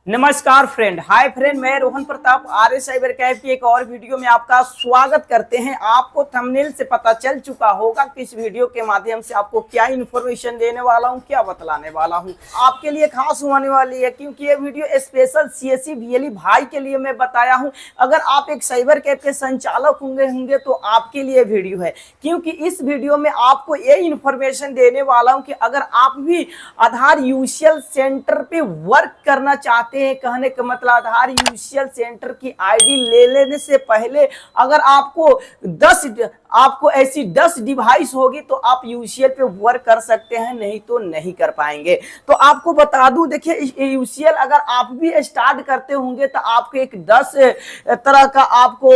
नमस्कार friend, hi friend, मैं रोहन प्रताप आर्य cyber Kaif की एक और वीडियो में आपका स्वागत करते हैं। आपको थंबनेल से पता चल चुका होगा कि इस वीडियो के माध्यम से आपको क्या इन्फॉर्मेशन देने वाला हूं, क्या बतलाने वाला हूं। आपके लिए खास होने वाली है क्योंकि ये वीडियो स्पेशल सीएससी बीएलई भाई के लिए मैं बताया हूं। अगर आप एक साइबर कैफ के संचालक होंगे तो आपके लिए वीडियो है, क्योंकि इस वीडियो में आपको ये इन्फॉर्मेशन देने वाला हूं कि अगर आप भी आधार यूसीएल सेंटर पे वर्क करना चाहते हैं, कहने का मतलब आधार यूसीएल सेंटर की आईडी ले लेने से पहले अगर आपको ऐसी 10 डिवाइस होगी तो आप यूसीएल पे वर्क कर सकते हैं, नहीं तो नहीं कर पाएंगे। तो आपको बता दूं, देखिए यूसीएल अगर आप भी स्टार्ट करते होंगे तो आपको एक 10 तरह का आपको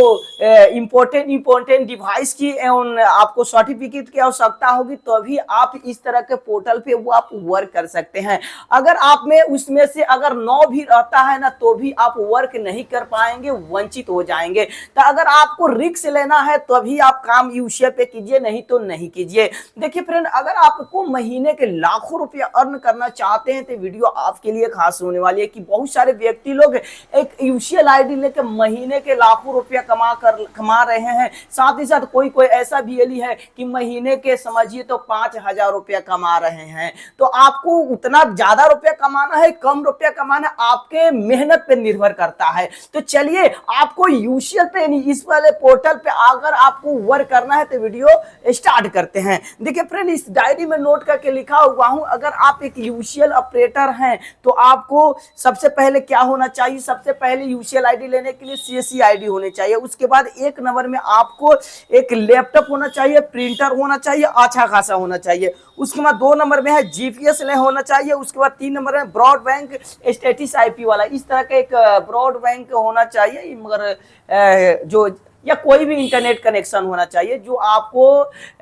इंपॉर्टेंट डिवाइस की आपको सर्टिफिकेट की आवश्यकता होगी, तभी आप इस तरह के पोर्टल पे वो आप वर्क कर सकते हैं। अगर आप में उसमें से अगर 9 भी रहता है ना तो भी आप वर्क नहीं कर पाएंगे, वंचित हो जाएंगे। तो अगर आपको रिस्क लेना है तभी आप काम यूसीएल पे कीजिए, नहीं तो नहीं कीजिए। देखिए फ्रेंड, अगर आपको महीने के लाखों रुपया अर्न करना चाहते हैं तो वीडियो आपके लिए खास होने वाली है कि बहुत सारे व्यक्ति लोग एक यूसीएल आईडी लेकर महीने के लाखों रुपया कमा रहे हैं। साथ ही साथ कोई ऐसा बीएलई है कि महीने के समझिए तो 5,000 रुपया कमा रहे हैं। तो आपको उतना ज्यादा रुपया कमाना है, कम रुपया कमाना, आपके मेहनत पे निर्भर करता है। तो चलिए आपको यूसीएल पे इस वाले पोर्टल पे अगर आपको वर्क करना है तो वीडियो स्टार्ट करते हैं। देखिए फ्रेंड, इस डायरी में नोट करके लिखा हुआ हूं, अगर आप एक यूसीएल ऑपरेटर हैं तो आपको सबसे पहले क्या होना चाहिए। सबसे पहले यूसीएल आईडी लेने के लिए सीएससी आईडी होनी चाहिए। उसके बाद एक नंबर में आपको एक लैपटॉप होना चाहिए, प्रिंटर होना चाहिए, अच्छा खासा होना चाहिए। उसके बाद 2 नंबर में है जीपीएस होना चाहिए। उसके बाद 3 नंबर में ब्रॉड बैंक स्टेटस आईपी वाला, इस तरह का एक ब्रॉड बैंक होना चाहिए, मगर जो या कोई भी इंटरनेट कनेक्शन होना चाहिए जो आपको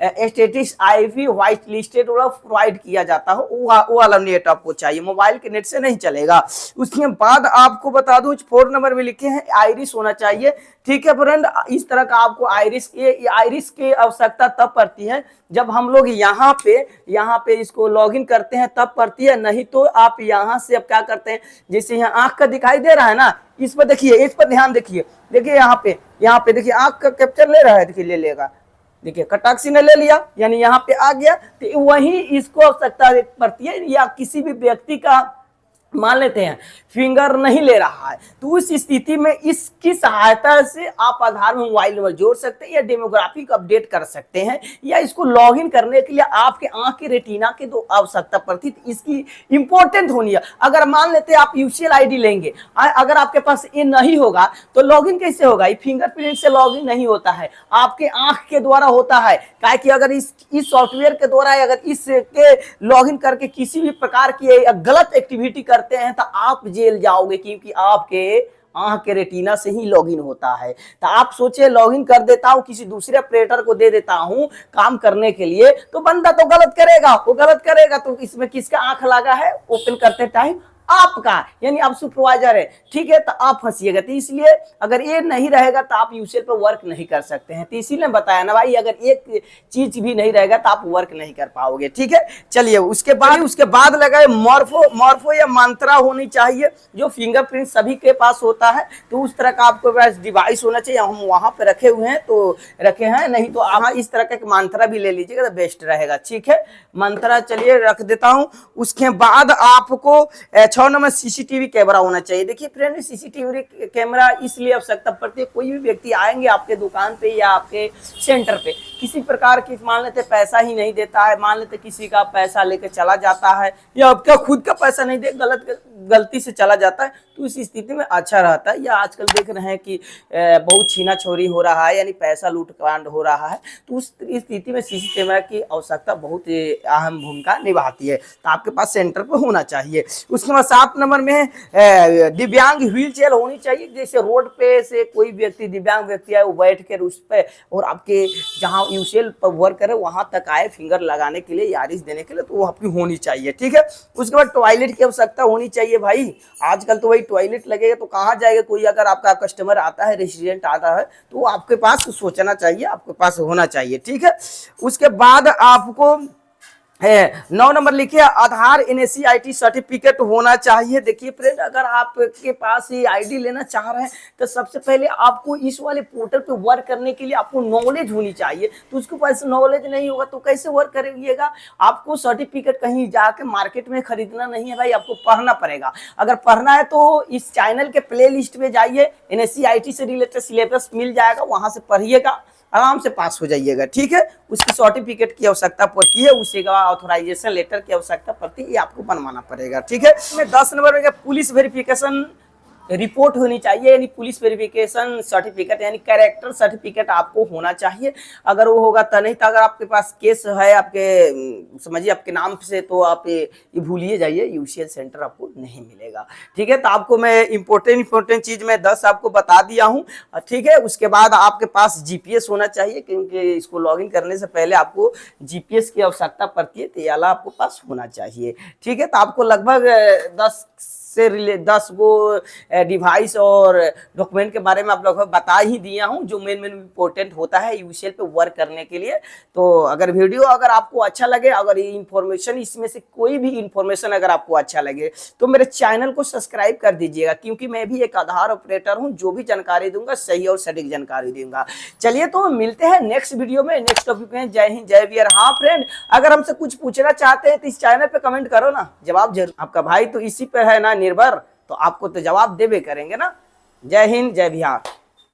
स्टेटस आईपी व्हाइट लिस्टेड वाला प्रोवाइड किया जाता हो, वो वाला नेट आपको चाहिए, मोबाइल के नेट से नहीं चलेगा। उसके बाद आपको बता दूं 4 नंबर में लिखे हैं आइरिस होना चाहिए। ठीक है फ्रेंड, इस तरह का आपको आइरिस की आवश्यकता तब पड़ती है जब हम लोग यहाँ पे इसको लॉगिन करते हैं तब पड़ती है, नहीं तो आप यहाँ से अब क्या करते हैं, जैसे यहाँ आंख का दिखाई दे रहा है ना, इस पर देखिए, इस पर ध्यान देखिए। देखिए यहाँ पे देखिए आंख का कैप्चर ले रहा है, देखिए ले लेगा, देखिए कटाक्षी ने ले लिया, यानी यहाँ पे आ गया। तो वही इसको आवश्यकता पड़ती है, या किसी भी व्यक्ति का मान लेते हैं फिंगर नहीं ले रहा है तो उस स्थिति में इसकी सहायता से आप आधार में मोबाइल नंबर जोड़ सकते हैं या डेमोग्राफिक अपडेट कर सकते हैं, या इसको लॉगिन करने के लिए आपके आंख की रेटिना की तो आवश्यकता पड़ती है, इसकी इंपॉर्टेंट होनी है। अगर मान लेते हैं आप यूसीएल आईडी लेंगे, अगर आपके पास ये नहीं होगा तो लॉगिन कैसे होगा। ये फिंगरप्रिंट से लॉगिन नहीं होता है, आपके आंख के द्वारा होता है। क्या कि अगर इस सॉफ्टवेयर के द्वारा अगर इसके लॉगिन करके किसी भी प्रकार की गलत एक्टिविटी करते हैं तो आप जेल जाओगे, क्योंकि आपके आंख के रेटिना से ही लॉगिन होता है। तो आप सोचे लॉगिन कर देता हूं, किसी दूसरे ऑपरेटर को दे देता हूं काम करने के लिए, तो बंदा तो गलत करेगा, वो गलत करेगा। तो इसमें किसका आंख लगा है ओपन करते टाइम? आपका, यानी आप सुपरवाइजर है, ठीक है, तो आप फंसिएगा। तो इसलिए अगर ये नहीं रहेगा तो आप यूसीएल पे वर्क नहीं कर सकते हैं। तो इसीलिए बताया ना भाई, अगर एक चीज भी नहीं रहेगा तो आप वर्क नहीं कर पाओगे। ठीक है, चलिए उसके बाद लगाए मॉर्फो या मंत्रा होनी चाहिए, जो फिंगरप्रिंट सभी के पास होता है। तो उस तरह का आपको पास डिवाइस होना चाहिए। हम वहां पे रखे हुए हैं तो रखे हैं, नहीं तो आप इस तरह का मंत्रा भी ले लीजिएगा तो बेस्ट रहेगा। ठीक है, मंत्रा चलिए रख देता हूं। उसके बाद आपको 6 नंबर सीसीटीवी कैमरा होना चाहिए। देखिए फ्रेंड, सीसीटीवी कैमरा इसलिए आवश्यकता पड़ती है, कोई भी व्यक्ति आएंगे आपके दुकान पे या आपके सेंटर पे, किसी प्रकार की मान लेते पैसा ही नहीं देता है, मान लेते किसी का पैसा लेकर चला जाता है, या आपका खुद का पैसा नहीं दे गलती से चला जाता है, तो इस स्थिति में अच्छा रहता है। या आजकल देख रहे हैं कि बहुत छीना छोरी हो रहा है, यानी पैसा लूटकांड हो रहा है, तो उस स्थिति में सीसी कैमरा की आवश्यकता बहुत अहम भूमिका निभाती है। तो आपके पास सेंटर पर होना चाहिए। उसके बाद 7 नंबर में दिव्यांग व्हील चेयर होनी चाहिए। जैसे रोड पे से कोई व्यक्ति दिव्यांग व्यक्ति आए, वो बैठ कर उस पर और आपके जहाँ यूसीएल पर वर्क करे वहां तक आए फिंगर लगाने के लिए, यारिस देने के लिए, तो वो आपकी होनी चाहिए। ठीक है, उसके बाद टॉयलेट की आवश्यकता होनी चाहिए भाई। आजकल तो वही टॉयलेट लगेगा तो कहाँ जाएगा कोई, अगर आपका कस्टमर आता है, रेसिडेंट आता है, तो वो आपके पास सोचना चाहिए, आपके पास होना चाहिए। ठीक है, उसके बाद आपको है। 9 नंबर लिखिए, आधार NSE/IT सर्टिफिकेट होना चाहिए। देखिए फ्रेंड, अगर आपके पास ये आईडी लेना चाह रहे हैं तो सबसे पहले आपको इस वाले पोर्टल पे वर्क करने के लिए आपको नॉलेज होनी चाहिए। तो उसके पास नॉलेज नहीं होगा तो कैसे वर्क करिएगा। आपको सर्टिफिकेट कहीं जाके मार्केट में खरीदना नहीं है भाई, आपको पढ़ना पड़ेगा। अगर पढ़ना है तो इस चैनल के प्ले लिस्ट में जाइए, NSE/IT से रिलेटेड सिलेबस मिल जाएगा, वहां से पढ़िएगा, आराम से पास हो जाइएगा। ठीक है, उसकी सर्टिफिकेट की आवश्यकता पड़ती है, उसी का ऑथोराइजेशन लेटर की आवश्यकता पड़ती है, ये आपको बनवाना पड़ेगा। ठीक है, इसमें 10 नंबर में पुलिस वेरिफिकेशन रिपोर्ट होनी चाहिए, यानी पुलिस वेरिफिकेशन सर्टिफिकेट यानी कैरेक्टर सर्टिफिकेट आपको होना चाहिए। अगर वो होगा तो नहीं, तो अगर आपके पास केस है आपके समझिए आपके नाम से, तो आप ये भूलिए जाइए, यूसीएल सेंटर आपको नहीं मिलेगा। ठीक है, तो आपको मैं इंपॉर्टेंट चीज मैं 10 आपको बता दिया हूँ। ठीक है, उसके बाद आपके पास जीपीएस होना चाहिए, क्योंकि इसको लॉगिन करने से पहले आपको जीपीएस की आवश्यकता पड़ती है, तो ये वाला आपको पास होना चाहिए। ठीक है, तो आपको लगभग 10 गो डिवाइस और डॉक्यूमेंट के बारे में आप लोगों को बता ही दिया हूं, जो मेन इंपॉर्टेंट होता है यूसीएल पे वर्क करने के लिए। तो अगर वीडियो अगर आपको अच्छा लगे, अगर ये इंफॉर्मेशन इसमें से कोई भी इंफॉर्मेशन अगर आपको अच्छा लगे तो मेरे चैनल को सब्सक्राइब कर दीजिएगा, क्योंकि मैं भी एक आधार ऑपरेटर हूं, जो भी जानकारी दूंगा सही और सटीक जानकारी दूंगा। चलिए तो मिलते हैं नेक्स्ट वीडियो में, नेक्स्ट टॉपिक में। जय हिंद, जय वीर। हाँ फ्रेंड, अगर हमसे कुछ पूछना चाहते हैं तो इस चैनल पे कमेंट करो ना, जवाब जरूर। आपका भाई तो इसी पे है ना निर्भर, तो आपको तो जवाब देवे करेंगे ना। जय हिंद, जय बिहार।